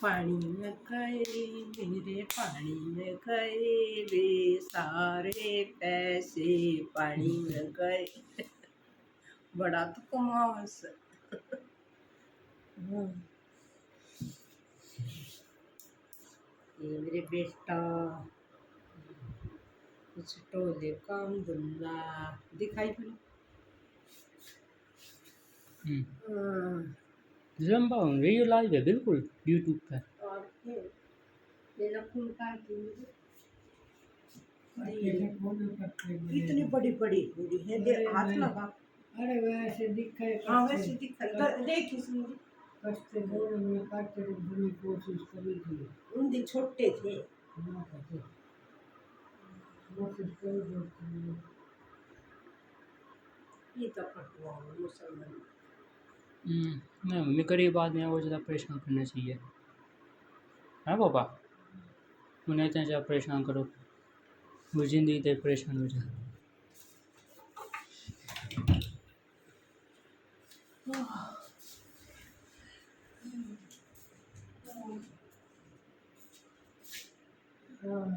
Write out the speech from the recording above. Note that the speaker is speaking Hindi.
पानी में गए मेरे पानी में गए वे सारे पैसे पानी में गए। बड़ा तो कमाओ से। ये मेरे बेटा कुछ टोले काम धंधा दिखाई पड़ी। लंबा वीडियो लाइव है बिल्कुल यूट्यूब पे। और ये नखून काट दूंगी। इतनी बड़ी बड़ी पूरी है दे हाथ लगा। अरे वैसे दिखे हाँ वैसे दिखा देख इसमें कष्ट बोल में काटने की कोशिश करी थी। उनके छोटे थे ना करते कोशिश करी थी। ये तो कटवा मुसलमान। नहीं मम्मी करीब बाद में और ज़्यादा परेशान करना चाहिए है पापा। उन्हें इतना ज़्यादा परेशान करो वो ज़िंदगी तक परेशान हो जाए।